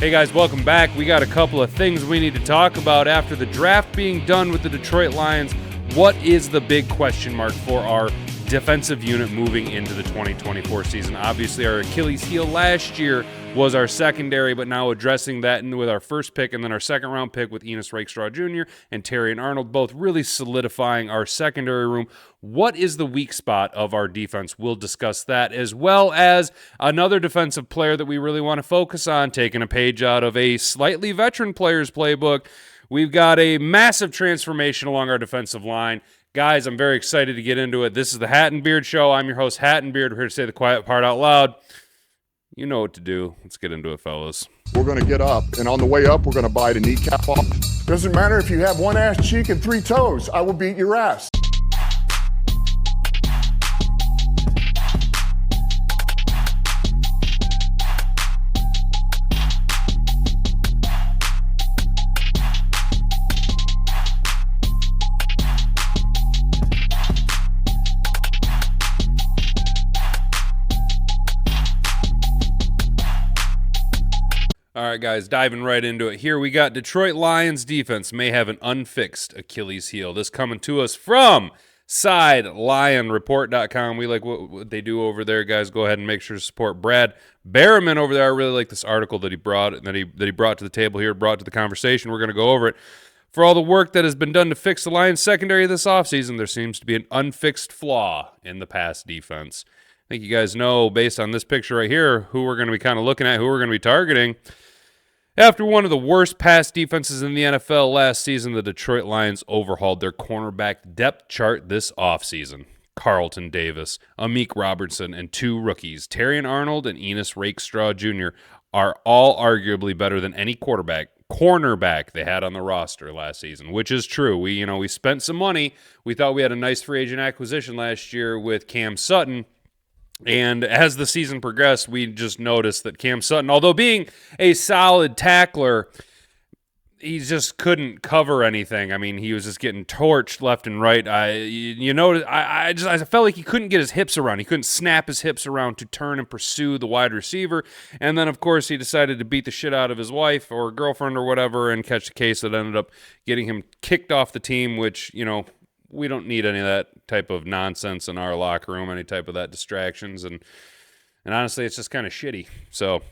Hey guys, welcome back. We got a couple of things we need to talk about after the draft being done with the Detroit Lions. What is the big question mark for our defensive unit moving into the 2024 season? Obviously, our Achilles heel last year was our secondary, but now addressing that with our first pick and then our second round pick with Enos Rakestraw Jr. and Terrion Arnold, both really solidifying our secondary room. What is the weak spot of our defense? We'll discuss that, as well as another defensive player that we really want to focus on, taking a page out of a slightly veteran player's playbook. We've got a massive transformation along our defensive line. Guys, I'm very excited to get into it. This is the Hat and Beard Show. I'm your host, Hat and Beard. We're here to say the quiet part out loud. You know what to do. Let's get into it, fellas. We're going to get up, and on the way up, we're going to bite a kneecap off. Doesn't matter if you have one ass cheek and three toes. I will beat your ass. All right, guys, diving right into it here. We got Detroit Lions defense may have an unfixed Achilles heel. This coming to us from SideLionReport.com. We like what they do over there, guys. Go ahead and make sure to support Brad Berriman over there. I really like this article that he brought to the table here, brought to the conversation. We're going to go over it. For all the work that has been done to fix the Lions secondary this offseason, there seems to be an unfixed flaw in the pass defense. I think you guys know, based on this picture right here, who we're going to be kind of looking at, who we're going to be targeting. After one of the worst pass defenses in the NFL last season, the Detroit Lions overhauled their cornerback depth chart this offseason. Carlton Davis, Amik Robertson, and two rookies, Terrion Arnold and Enos Rakestraw Jr., are all arguably better than any cornerback they had on the roster last season, which is true. We spent some money. We thought we had a nice free agent acquisition last year with Cam Sutton. And as the season progressed, we just noticed that Cam Sutton, although being a solid tackler, he just couldn't cover anything. I mean, he was just getting torched left and right. I felt like he couldn't get his hips around. He couldn't snap his hips around to turn and pursue the wide receiver. And then, of course, he decided to beat the shit out of his wife or girlfriend or whatever and catch a case that ended up getting him kicked off the team, which, we don't need any of that type of nonsense in our locker room, any type of that distractions, and honestly, it's just kind of shitty. So,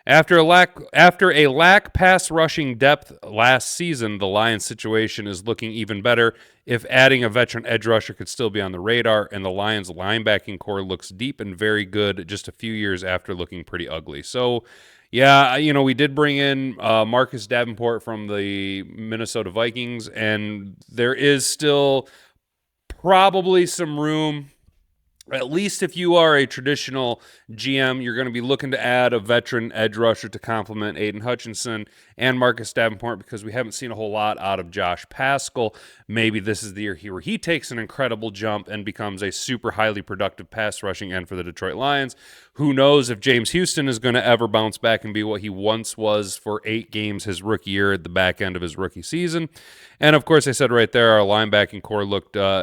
after a lack pass rushing depth last season, the Lions' situation is looking even better. If adding a veteran edge rusher could still be on the radar, and the Lions' linebacking core looks deep and very good just a few years after looking pretty ugly. So, yeah, we did bring in Marcus Davenport from the Minnesota Vikings, and there is still probably some room, at least if you are a traditional GM, you're going to be looking to add a veteran edge rusher to complement Aiden Hutchinson and Marcus Davenport, because we haven't seen a whole lot out of Josh Paschal. Maybe this is the year where he takes an incredible jump and becomes a super highly productive pass rushing end for the Detroit Lions. Who knows if James Houston is going to ever bounce back and be what he once was for 8 games his rookie year at the back end of his rookie season. And, of course, I said right there, our linebacking core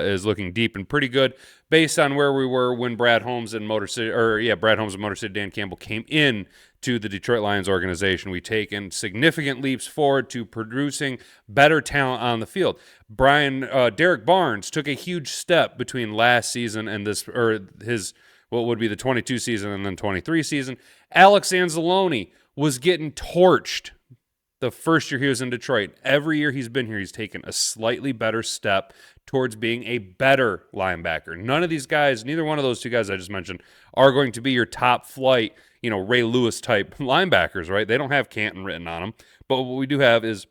is looking deep and pretty good based on where we were when Brad Holmes and Motor City Dan Campbell came in to the Detroit Lions organization. We've taken significant leaps forward to producing better talent on the field. Derek Barnes took a huge step between last season and his what would be the 22 season and then 23 season. Alex Anzalone was getting torched the first year he was in Detroit. Every year he's been here, he's taken a slightly better step towards being a better linebacker. None of these guys, neither one of those two guys I just mentioned, are going to be your top flight, Ray Lewis type linebackers, right? They don't have Canton written on them. But what we do have is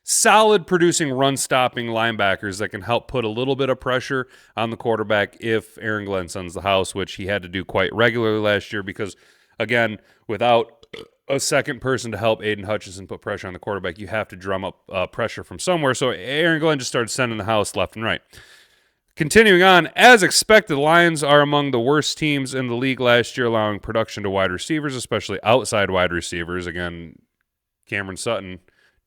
solid producing run-stopping linebackers that can help put a little bit of pressure on the quarterback if Aaron Glenn sends the house, which he had to do quite regularly last year because, again, without a second person to help Aiden Hutchinson put pressure on the quarterback, you have to drum up pressure from somewhere. So Aaron Glenn just started sending the house left and right. Continuing on, as expected, Lions are among the worst teams in the league last year, allowing production to wide receivers, especially outside wide receivers. Again, Cameron Sutton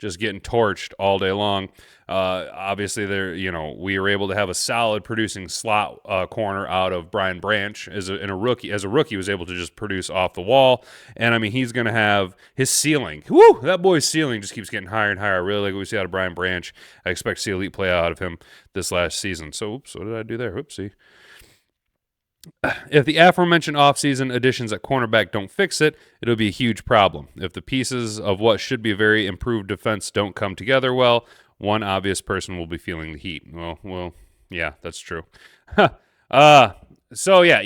just getting torched all day long. Obviously, we were able to have a solid producing slot corner out of Brian Branch as a rookie. As a rookie, was able to just produce off the wall. And I mean, he's going to have his ceiling. Woo! That boy's ceiling just keeps getting higher and higher. I really like what we see out of Brian Branch. I expect to see elite play out of him this last season. So, oops, what did I do there? Oopsie. If the aforementioned offseason additions at cornerback don't fix it, it'll be a huge problem. If the pieces of what should be a very improved defense don't come together well, one obvious person will be feeling the heat. Well, yeah, that's true. So, yeah,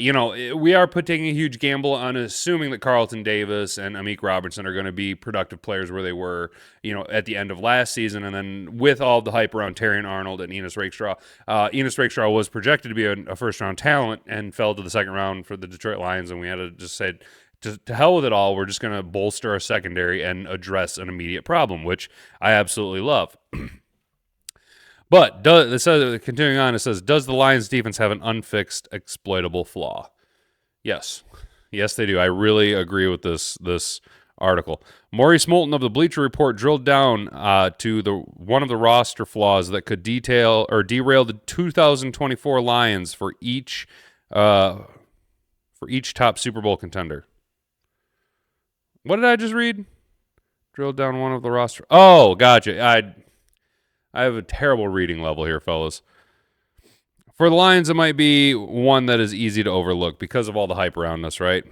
we are taking a huge gamble on assuming that Carlton Davis and Amik Robertson are going to be productive players where they were, at the end of last season. And then with all the hype around Terrion Arnold and Enos Rakestraw, Enos Rakestraw was projected to be a first-round talent and fell to the second round for the Detroit Lions, and we had to just say, to hell with it all, we're just going to bolster our secondary and address an immediate problem, which I absolutely love. But continuing on, it says, does the Lions defense have an unfixed, exploitable flaw? Yes. Yes, they do. I really agree with this article. Maurice Moulton of the Bleacher Report drilled down to one of the roster flaws that could derail the 2024 Lions for each top Super Bowl contender. What did I just read? Drilled down one of the roster. Oh, gotcha. I have a terrible reading level here, fellas. For the Lions, it might be one that is easy to overlook because of all the hype around us, right?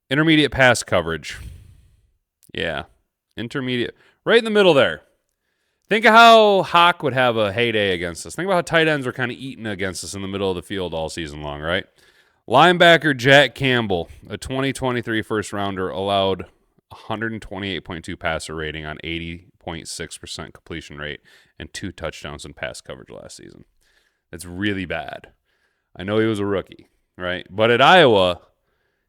Intermediate pass coverage. Yeah. Intermediate. Right in the middle there. Think of how Hawk would have a heyday against us. Think about how tight ends were kind of eating against us in the middle of the field all season long, right? Linebacker Jack Campbell, a 2023 first-rounder, allowed 128.2 passer rating on 80.6% completion rate and 2 touchdowns in pass coverage last season. That's really bad. I know he was a rookie, right? But at Iowa,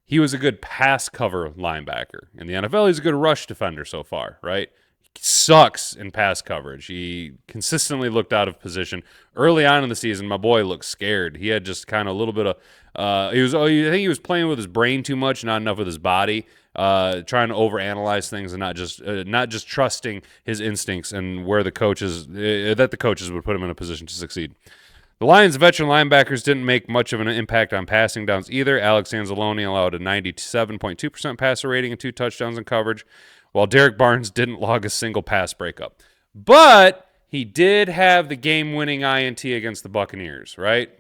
he was a good pass cover linebacker. In the NFL, he's a good rush defender so far, right? He sucks in pass coverage. He consistently looked out of position. Early on in the season, my boy looked scared. He had just kind of a little bit of I think he was playing with his brain too much, not enough with his body. Trying to overanalyze things and not just trusting his instincts and where the coaches would put him in a position to succeed. The Lions' veteran linebackers didn't make much of an impact on passing downs either. Alex Anzalone allowed a 97.2% passer rating and 2 touchdowns in coverage, while Derek Barnes didn't log a single pass breakup. But he did have the game-winning INT against the Buccaneers, right?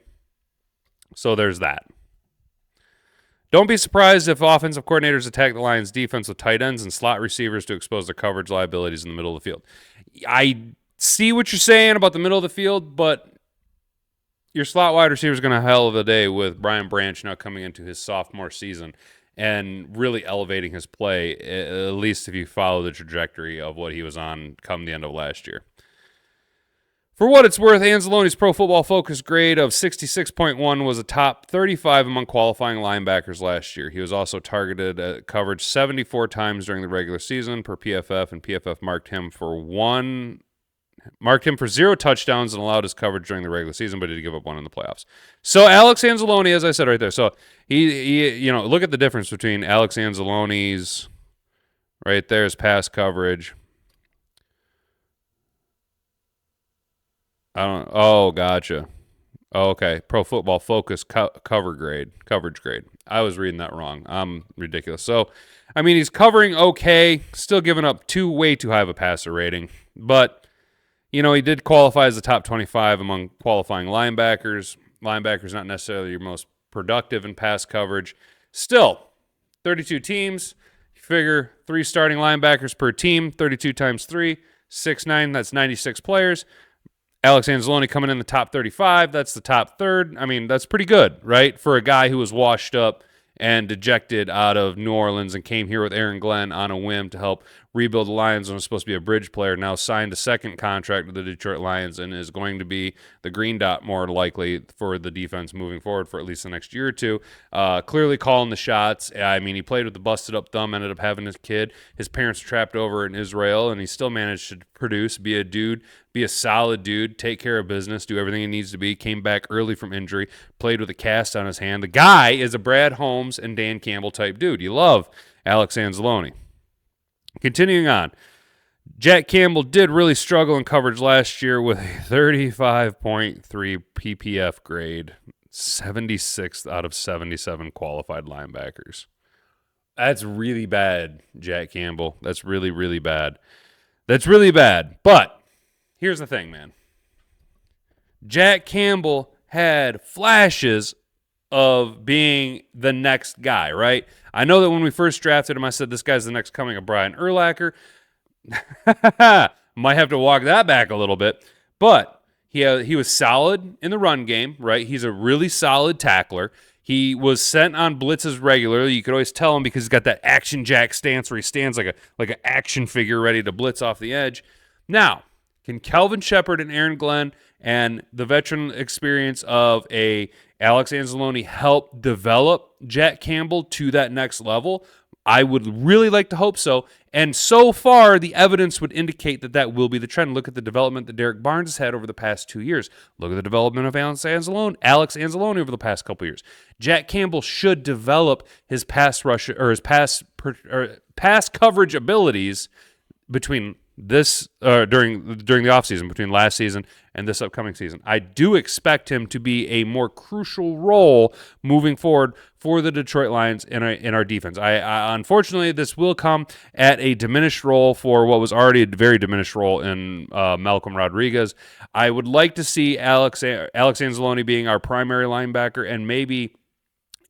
So there's that. Don't be surprised if offensive coordinators attack the Lions' defense with tight ends and slot receivers to expose their coverage liabilities in the middle of the field. I see what you're saying about the middle of the field, but your slot wide receiver is going to have a hell of a day with Brian Branch now coming into his sophomore season and really elevating his play, at least if you follow the trajectory of what he was on come the end of last year. For what it's worth, Anzalone's Pro Football Focus grade of 66.1 was a top 35 among qualifying linebackers last year. He was also targeted at coverage 74 times during the regular season per PFF, and PFF marked him for 0 touchdowns and allowed his coverage during the regular season, but he did give up 1 in the playoffs. So Alex Anzalone, as I said right there, so he look at the difference between Alex Anzalone's right there's pass coverage. Gotcha. Oh, okay. Pro Football Focus coverage grade. I was reading that wrong. I'm ridiculous. So, I mean, he's covering okay, still giving up way too high of a passer rating. But, he did qualify as the top 25 among qualifying linebackers. Linebackers not necessarily your most productive in pass coverage. Still, 32 teams. You figure 3 starting linebackers per team, 32 times 3, 6'9", that's 96 players. Alex Anzalone coming in the top 35. That's the top third. I mean, that's pretty good, right? For a guy who was washed up and dejected out of New Orleans and came here with Aaron Glenn on a whim to help rebuild the Lions and was supposed to be a bridge player, now signed a second contract with the Detroit Lions and is going to be the green dot more likely for the defense moving forward for at least the next year or two. Clearly calling the shots. I mean, he played with the busted up thumb, ended up having his kid. His parents were trapped over in Israel, and he still managed to produce, be a dude, be a solid dude, take care of business, do everything he needs to be, came back early from injury, played with a cast on his hand. The guy is a Brad Holmes and Dan Campbell type dude. You love Alex Anzalone. Continuing on, Jack Campbell did really struggle in coverage last year with a 35.3 PPF grade, 76th out of 77 qualified linebackers. That's really bad, Jack Campbell. That's really, really bad. That's really bad. But here's the thing, man. Jack Campbell had flashes of being the next guy, right? I know that when we first drafted him, I said this guy's the next coming of Brian Urlacher. Might have to walk that back a little bit. But he was solid in the run game, right? He's a really solid tackler. He was sent on blitzes regularly. You could always tell him because he's got that action jack stance where he stands like an action figure ready to blitz off the edge. Now, can Kelvin Shepard and Aaron Glenn and the veteran experience of a Alex Anzalone help develop Jack Campbell to that next level? I would really like to hope so. And so far, the evidence would indicate that that will be the trend. Look at the development that Derek Barnes has had over the past 2 years. Look at the development of Alex Anzalone over the past couple years. Jack Campbell should develop his pass rush or his pass coverage abilities between this during the offseason, between last season and this upcoming season. I do expect him to be a more crucial role moving forward for the Detroit Lions in our defense. I unfortunately, this will come at a diminished role for what was already a very diminished role in Malcolm Rodriguez. I would like to see Alex Anzalone being our primary linebacker, and maybe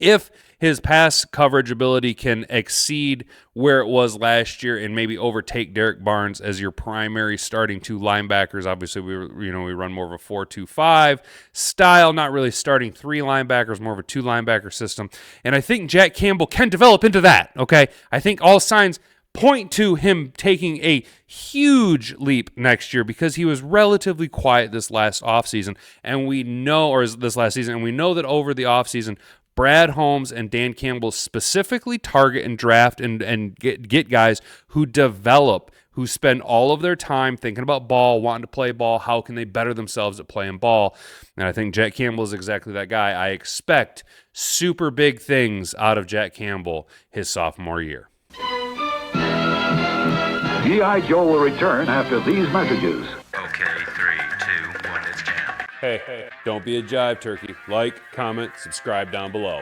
if his pass coverage ability can exceed where it was last year and maybe overtake Derek Barnes as your primary starting two linebackers. Obviously, we run more of a 4-2-5 style, not really starting three linebackers, more of a two linebacker system. And I think Jack Campbell can develop into that, okay? I think all signs point to him taking a huge leap next year because he was relatively quiet this last offseason, and we know that over the offseason, Brad Holmes and Dan Campbell specifically target and draft and get guys who develop, who spend all of their time thinking about ball, wanting to play ball, how can they better themselves at playing ball. And I think Jack Campbell is exactly that guy. I expect super big things out of Jack Campbell his sophomore year. G.I. Joe will return after these messages. Okay, 3, 2, 1, it's jam. Hey, don't be a jive turkey. Like, comment, subscribe down below.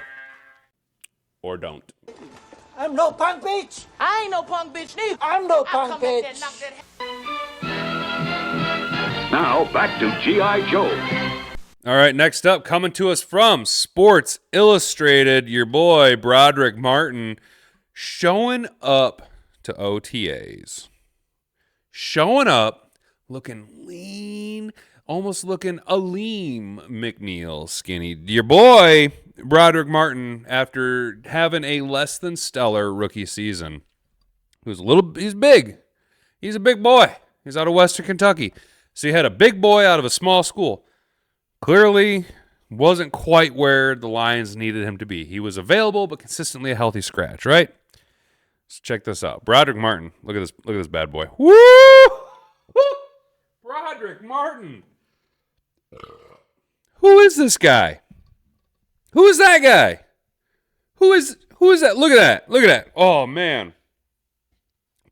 Or don't. I'm no punk bitch. I ain't no punk bitch neither. I'm no I'll punk come back there bitch. and knock that Now, back to G.I. Joe. All right, next up, coming to us from Sports Illustrated, your boy Brodric Martin showing up to OTAs. Showing up, looking lean, almost looking Aleem McNeil skinny. Your boy, Brodric after having a less than stellar rookie season, he's big. He's a big boy. He's out of Western Kentucky. So you had a big boy out of a small school. Clearly wasn't quite where the Lions needed him to be. He was available, but consistently a healthy scratch, right? Let's check this out. Brodric Martin. Look at this bad boy. Woo! Brodric Martin. Who is this guy? Who is that guy? Who is that? Look at that. Oh, man.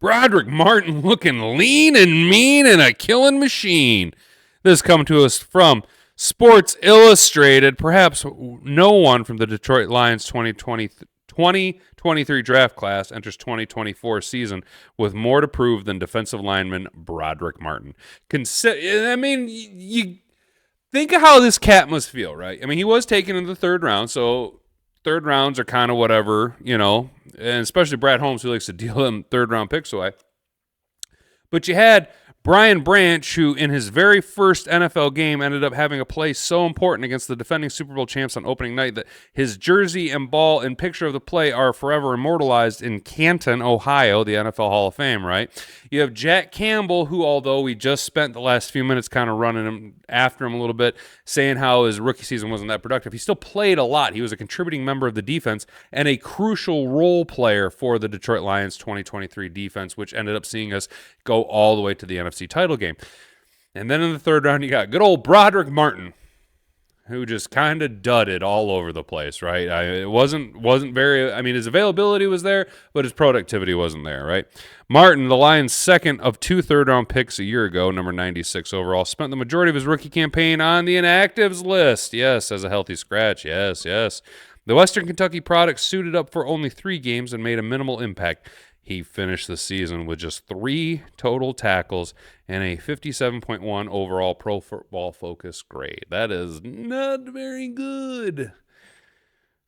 Brodric Martin looking lean and mean and a killing machine. This coming to us from Sports Illustrated. Perhaps no one from the Detroit Lions 2023 draft class enters 2024 season with more to prove than defensive lineman Brodric Martin. You think of how this cat must feel, right? I mean, he was taken in the third round, so third rounds are kind of whatever, and especially Brad Holmes, who likes to deal them third-round picks away. But you had Brian Branch, who in his very first NFL game ended up having a play so important against the defending Super Bowl champs on opening night that his jersey and ball and picture of the play are forever immortalized in Canton, Ohio, the NFL Hall of Fame, right? You have Jack Campbell, who, although we just spent the last few minutes kind of running him after him a little bit, saying how his rookie season wasn't that productive, he still played a lot. He was a contributing member of the defense and a crucial role player for the Detroit Lions 2023 defense, which ended up seeing us go all the way to the NFC title game. And then in the third round, you got good old Brodric Martin, who just kind of dudded all over the place, right? It wasn't very. I mean, his availability was there, but his productivity wasn't there, right? Martin, the Lions' second of 2 third-round picks a year ago, number 96 overall, spent the majority of his rookie campaign on the inactives list. Yes, as a healthy scratch. Yes. The Western Kentucky product suited up for only 3 games and made a minimal impact. He finished the season with just 3 total tackles and a 57.1 overall Pro Football Focus grade. That is not very good,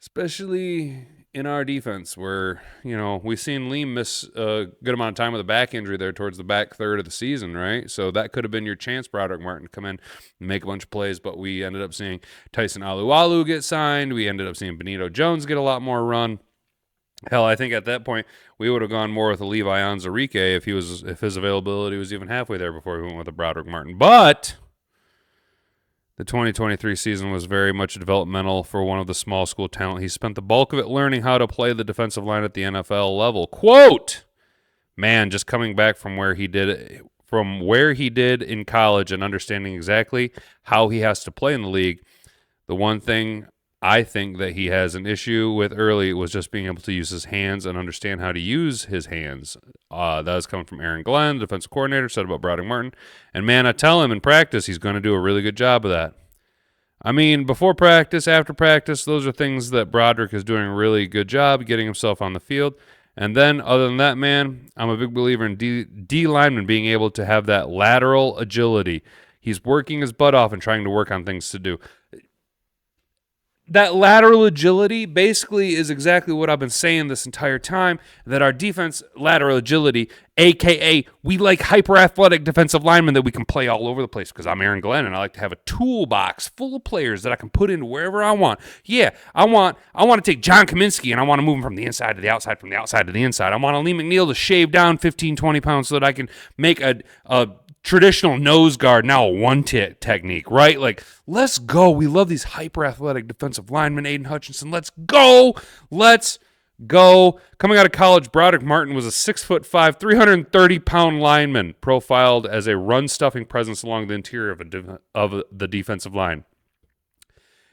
especially in our defense where, we've seen Liam miss a good amount of time with a back injury there towards the back third of the season, right? So that could have been your chance, Brodric Martin, to come in and make a bunch of plays, but we ended up seeing Tyson Alualu get signed. We ended up seeing Benito Jones get a lot more run. Hell, I think at that point we would have gone more with a Levi Onwuzurike if his availability was even halfway there before we went with a Brodric Martin. But the 2023 season was very much developmental for one of the small school talent. He spent the bulk of it learning how to play the defensive line at the NFL level. Quote, man, just coming back from where he did in college and understanding exactly how he has to play in the league. The one thing I think that he has an issue with early was just being able to use his hands and understand how to use his hands. That was coming from Aaron Glenn, the defensive coordinator, said about Brodric Martin. And, man, I tell him in practice he's going to do a really good job of that. I mean, before practice, after practice, those are things that Brodric is doing a really good job getting himself on the field. And then, other than that, man, I'm a big believer in D linemen being able to have that lateral agility. He's working his butt off and trying to work on things to do. That lateral agility basically is exactly what I've been saying this entire time, that our defense lateral agility, a.k.a. we like hyper-athletic defensive linemen that we can play all over the place because I'm Aaron Glenn and I like to have a toolbox full of players that I can put into wherever I want. Yeah, I want to take John Kaminsky and I want to move him from the inside to the outside, from the outside to the inside. I want Lee McNeil to shave down 15, 20 pounds so that I can make a traditional nose guard, now a one-tit technique, right? Like, let's go. We love these hyper-athletic defensive linemen. Aiden Hutchinson, let's go. Let's go. Coming out of college, Brodric Martin was a 6'5", 330-pound lineman, profiled as a run-stuffing presence along the interior of the defensive line.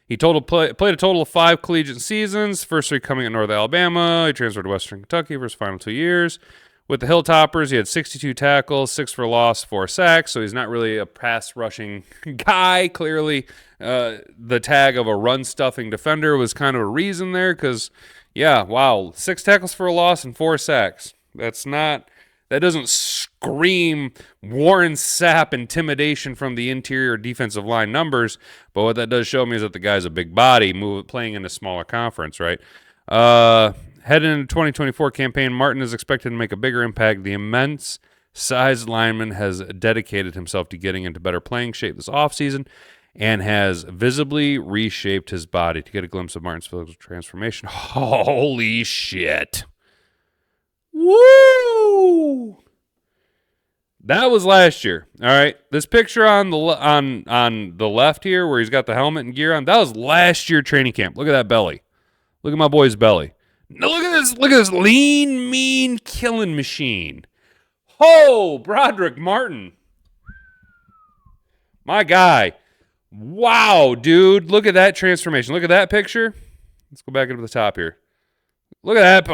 He played a total of 5 collegiate seasons, first year coming at North Alabama. He transferred to Western Kentucky for his final 2 years. With the Hilltoppers, he had 62 tackles, 6 for loss, 4 sacks, so he's not really a pass-rushing guy. Clearly, the tag of a run-stuffing defender was kind of a reason there because, 6 tackles for a loss and 4 sacks. That doesn't scream Warren Sapp intimidation from the interior defensive line numbers, but what that does show me is that the guy's a big body playing in a smaller conference, right? Heading into 2024 campaign, Martin is expected to make a bigger impact. The immense-sized lineman has dedicated himself to getting into better playing shape this offseason and has visibly reshaped his body. To get a glimpse of Martin's physical transformation, holy shit. Woo! That was last year, all right? This picture on the left here where he's got the helmet and gear on, that was last year training camp. Look at that belly. Look at my boy's belly. No, look at this lean, mean killing machine. Oh, Brodric Martin. My guy. Wow, dude. Look at that transformation. Look at that picture. Let's go back into the top here. Look at that.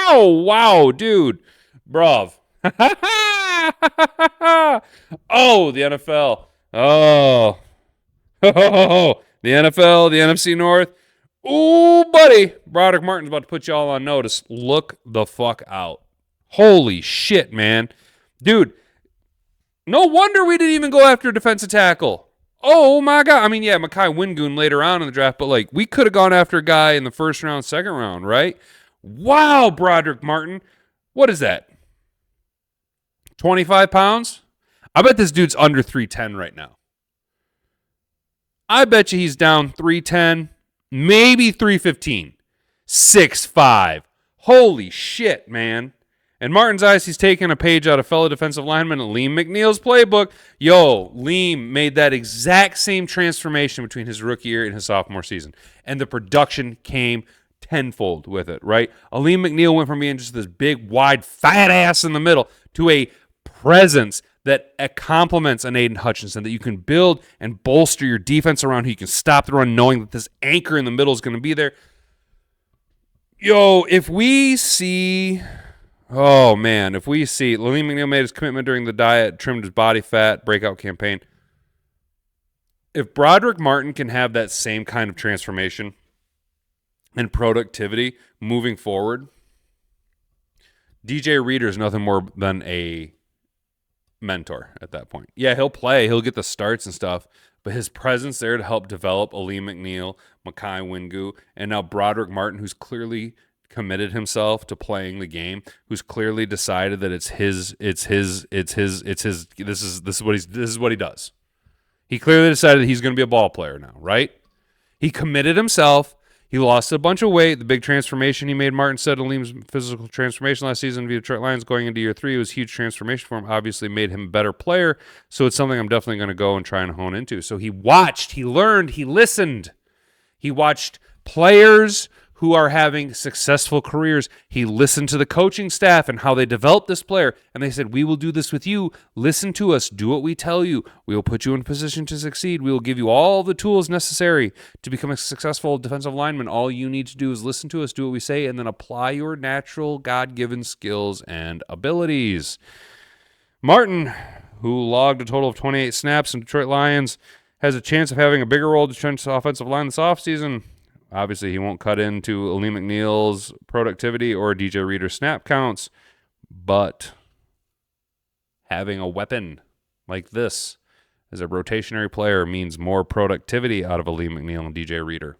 Oh, wow, dude. Bruv. Oh, the NFL. Oh. The NFL, the NFC North. Ooh, buddy. Brodric Martin's about to put y'all on notice. Look the fuck out. Holy shit, man. Dude, no wonder we didn't even go after a defensive tackle. Oh, my God. I mean, yeah, Mekhi Wingoon later on in the draft, but, like, we could have gone after a guy in the first round, second round, right? Wow, Brodric Martin. What is that? 25 pounds? I bet this dude's under 310 right now. I bet you he's down 310, maybe 315. 6'5". Holy shit, man. In Martin's eyes, he's taking a page out of fellow defensive lineman Liam McNeil's playbook. Yo, Liam made that exact same transformation between his rookie year and his sophomore season. And the production came tenfold with it, right? Liam McNeil went from being just this big, wide, fat ass in the middle to a presence that complements an Aiden Hutchinson, that you can build and bolster your defense around, who you can stop the run knowing that this anchor in the middle is going to be there. Yo, if we see Lalim McNeil made his commitment during the diet, trimmed his body fat, breakout campaign. If Brodric Martin can have that same kind of transformation and productivity moving forward, DJ Reader is nothing more than a mentor at that point. Yeah, he'll play, he'll get the starts and stuff, but his presence there to help develop Lalim McNeil, Makai Wingu, and now Brodric Martin, who's clearly committed himself to playing the game, who's clearly decided that this is what he does. He clearly decided that he's going to be a ball player now, right? He committed himself. He lost a bunch of weight. The big transformation he made, Martin said, Lalim's physical transformation last season via Detroit Lions going into year 3 was a huge transformation for him. Obviously made him a better player. So it's something I'm definitely going to go and try and hone into. So he watched, he learned, he listened. He watched players who are having successful careers. He listened to the coaching staff and how they developed this player. And they said, we will do this with you. Listen to us. Do what we tell you. We will put you in a position to succeed. We will give you all the tools necessary to become a successful defensive lineman. All you need to do is listen to us, do what we say, and then apply your natural God-given skills and abilities. Martin, who logged a total of 28 snaps in Detroit Lions, has a chance of having a bigger role to Detroit's offensive line this offseason. Obviously, he won't cut into Lalim McNeil's productivity or DJ Reader's snap counts, but having a weapon like this as a rotationary player means more productivity out of Lalim McNeil and DJ Reader.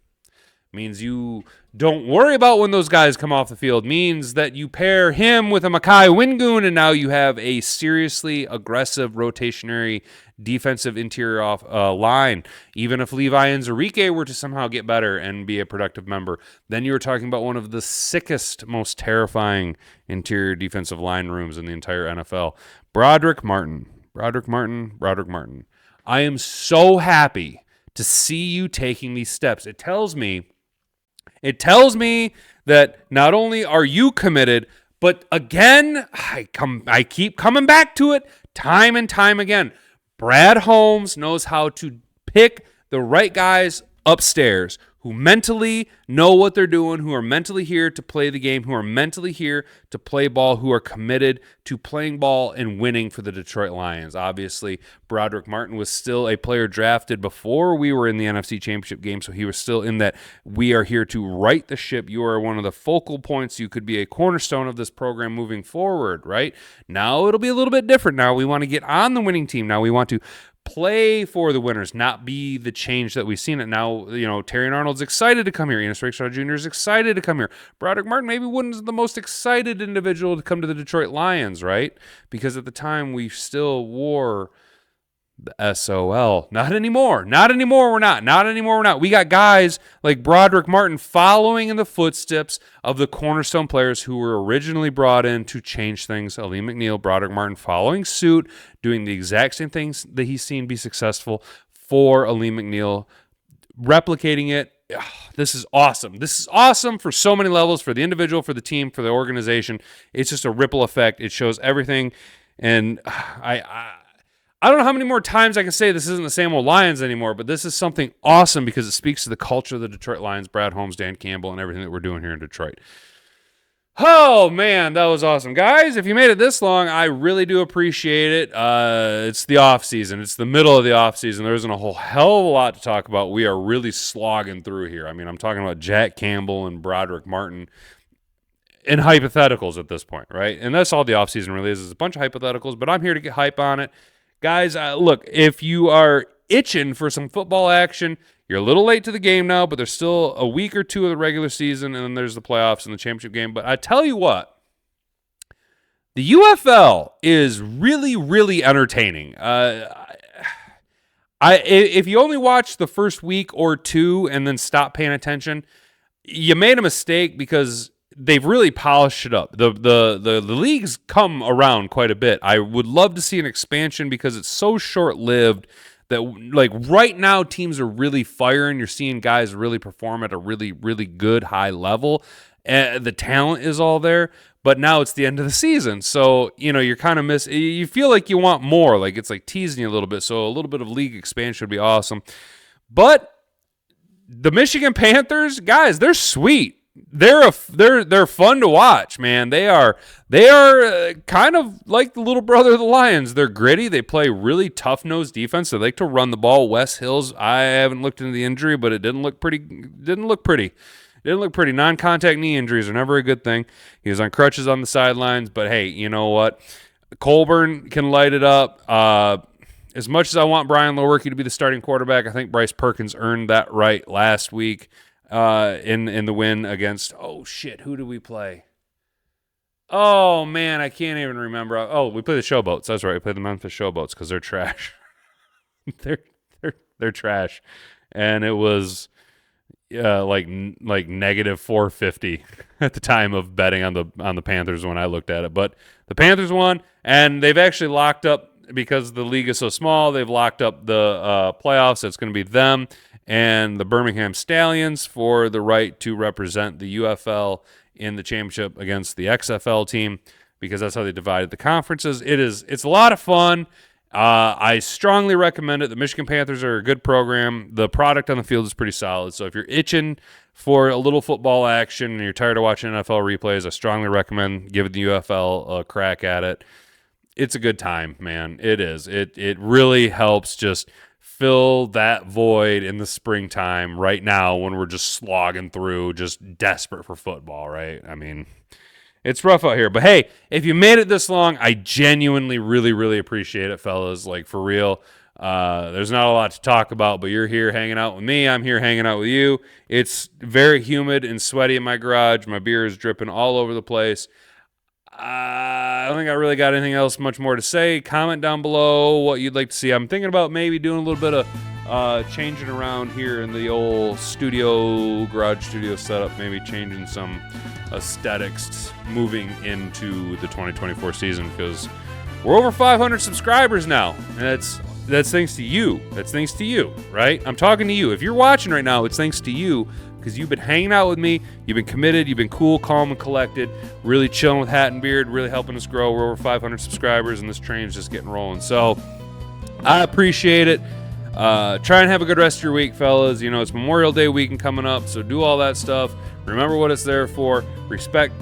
Means you don't worry about when those guys come off the field. Means that you pair him with a Makai Wingoon, and now you have a seriously aggressive rotationary defensive interior line. Even if Levi Enrique were to somehow get better and be a productive member, then you were talking about one of the sickest, most terrifying interior defensive line rooms in the entire NFL. Brodric Martin. I am so happy to see you taking these steps. It tells me that not only are you committed, but again, I keep coming back to it time and time again. Brad Holmes knows how to pick the right guys upstairs who mentally know what they're doing, who are mentally here to play the game, who are mentally here to play ball, who are committed to playing ball and winning for the Detroit Lions. Obviously, Brodric Martin was still a player drafted before we were in the NFC Championship game, so he was still in that we are here to right the ship. You are one of the focal points. You could be a cornerstone of this program moving forward, right? Now it'll be a little bit different. Now we want to get on the winning team. Now we want to play for the winners, not be the change that we've seen it. Now, Terry Arnold's excited to come here. Enos Rakestraw Jr. is excited to come here. Brodric Martin maybe wasn't the most excited individual to come to the Detroit Lions, right? Because at the time we still wore the SOL. Not anymore. We're not. We got guys like Brodric Martin following in the footsteps of the cornerstone players who were originally brought in to change things. Lalim McNeil, Brodric Martin following suit, doing the exact same things that he's seen be successful for Lalim McNeil, replicating it. This is awesome. This is awesome for so many levels, for the individual, for the team, for the organization. It's just a ripple effect. It shows everything. And I don't know how many more times I can say this isn't the same old Lions anymore, but this is something awesome because it speaks to the culture of the Detroit Lions, Brad Holmes, Dan Campbell, and everything that we're doing here in Detroit. Oh, man, that was awesome. Guys, if you made it this long, I really do appreciate it. It's the offseason. It's the middle of the offseason. There isn't a whole hell of a lot to talk about. We are really slogging through here. I mean, I'm talking about Jack Campbell and Brodric Martin in hypotheticals at this point, right? And that's all the offseason really is a bunch of hypotheticals, but I'm here to get hype on it. Guys, look, if you are itching for some football action, you're a little late to the game now, but there's still a week or two of the regular season, and then there's the playoffs and the championship game. But I tell you what, the UFL is really, really entertaining. If you only watch the first week or two and then stop paying attention, you made a mistake because they've really polished it up. The league's come around quite a bit. I would love to see an expansion because it's so short-lived that, like, right now teams are really firing. You're seeing guys really perform at a really, really good high level. The talent is all there. but now it's the end of the season. So, you're kind of you feel like you want more, like it's like teasing you a little bit. So a little bit of league expansion would be awesome. But the Michigan Panthers, guys, they're sweet. They're fun to watch, man. They are kind of like the little brother of the Lions. They're gritty. They play really tough-nosed defense. They like to run the ball. Wes Hills, I haven't looked into the injury, but it didn't look pretty. Non-contact knee injuries are never a good thing. He was on crutches on the sidelines, but hey, you know what? Colburn can light it up. As much as I want Brian Lewerke to be the starting quarterback, I think Bryce Perkins earned that right last week in the win against, who did we play? Oh, man, I can't even remember. Oh, we played the Showboats. That's right. We played the Memphis Showboats because they're trash. they're trash. And it was like negative 450 at the time of betting on the Panthers when I looked at it. But the Panthers won, and they've actually locked up, because the league is so small, they've locked up the playoffs. It's going to be them and the Birmingham Stallions for the right to represent the UFL in the championship against the XFL team, because that's how they divided the conferences. It's a lot of fun. I strongly recommend it. The Michigan Panthers are a good program. The product on the field is pretty solid. So if you're itching for a little football action and you're tired of watching NFL replays, I strongly recommend giving the UFL a crack at it. It's a good time, man. It is. It really helps just fill that void in the springtime right now when we're just slogging through, just desperate for football, right? I mean, it's rough out here. But hey, if you made it this long, I genuinely really, really appreciate it, fellas. Like, for real. There's not a lot to talk about, but you're here hanging out with me. I'm here hanging out with you. It's very humid and sweaty in my garage. My beer is dripping all over the place. I don't think I really got anything else much more to say. Comment down below what you'd like to see. I'm thinking about maybe doing a little bit of changing around here in the old garage studio setup, maybe changing some aesthetics moving into the 2024 season, because we're over 500 subscribers now, and that's thanks to you. That's thanks to you, right? I'm talking to you. If you're watching right now, it's thanks to you, because you've been hanging out with me. You've been committed. You've been cool, calm, and collected, really chilling with Hat and Beard, really helping us grow. We're over 500 subscribers, and this train's just getting rolling. So I appreciate it. Try and have a good rest of your week, fellas. It's Memorial Day weekend coming up, so do all that stuff. Remember what it's there for. Respect,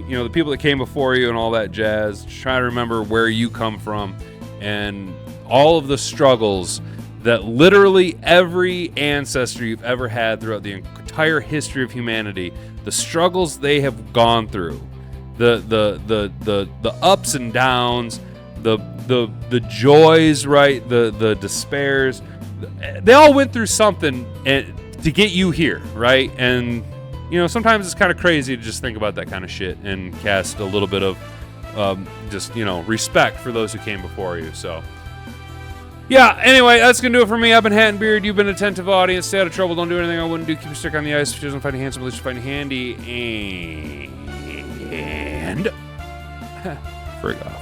the people that came before you and all that jazz. Just try to remember where you come from and all of the struggles that literally every ancestor you've ever had throughout the entire history of humanity, the struggles they have gone through, the ups and downs, the joys, right, the despairs, they all went through something to get you here, right? And sometimes it's kind of crazy to just think about that kind of shit and cast a little bit of respect for those who came before you. So yeah, anyway, that's going to do it for me. I've been Hat and Beard. You've been an attentive audience. Stay out of trouble. Don't do anything I wouldn't do. Keep your stick on the ice. If you doesn't find it handsome, at least you find it handy. And frig off.